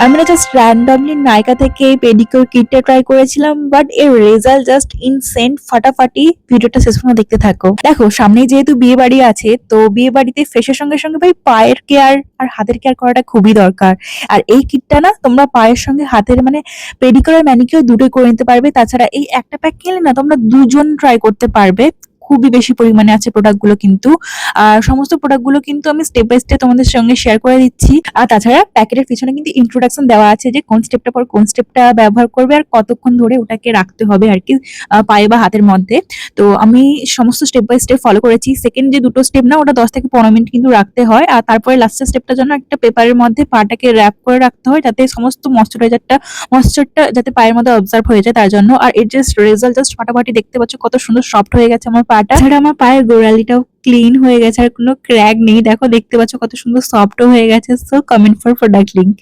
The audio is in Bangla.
আমি না জাস্ট র্যান্ডমলি নাইকা থেকে এই পেডিকিউর কিটটা ট্রাই করেছিলাম, বাট এর রেজাল্ট জাস্ট ইনসেন, ফাটাফাটি। ভিডিওটা শেষ পর্যন্ত দেখতে থাকো। দেখো, সামনেই যেহেতু বিয়ে বাড়ি আছে, তো বিয়ে বাড়িতে ফেসের সঙ্গে সঙ্গে ভাই পায়ের কেয়ার আর হাতের কেয়ার করাটা খুবই দরকার। আর এই কিটটা না তোমরা পায়ের সঙ্গে হাতের মানে পেডিকিউর আর ম্যানিকিউর দুটোই করে নিতে পারবে। তাছাড়া এই একটা প্যাক কিনলে না তোমরা দুজন ট্রাই করতে পারবে। খুবই বেশি পরিমাণে আছে প্রোডাক্টগুলো কিন্তু। আর সমস্ত প্রোডাক্টগুলো কিন্তু আমি স্টেপ বাই স্টেপ তোমাদের সঙ্গে শেয়ার করে দিচ্ছি। আর তাছাড়া প্যাকেটের পিছনে কিন্তু ইন্ট্রোডাকশন দেওয়া আছে যে কোন স্টেপটা পর কোন স্টেপটা ব্যবহার করবে আর কতক্ষণ ধরে ওটাকে রাখতে হবে আর কি পায়ে বা হাতের মধ্যে। তো আমি সমস্ত স্টেপ বাই স্টেপ ফলো করেছি। সেকেন্ড যে দুটো স্টেপ না, ওটা 10 থেকে 15 মিনিট কিন্তু রাখতে হয়। আর তারপরে লাস্টের স্টেপটার জন্য একটা পেপারের মধ্যে পাটাকে র্যাপ করে রাখতে হয়, যাতে সমস্ত ময়েশ্চারটা যাতে পায়ের মধ্যে অবজার্ভ হয়ে যায় তার জন্য। আর এর জাস্ট রেজাল্ট জাস্ট ফাটাফাটি। দেখতে পাচ্ছ কত সুন্দর সফট হয়ে গেছে আমার পাটা। ছাড়া আমার পায়ের গোড়ালিটাও ক্লিন হয়ে গেছে, আর কোনো ক্র্যাক নেই। দেখো, দেখতে পাচ্ছ কত সুন্দর সফটও হয়ে গেছে। So comment for product link.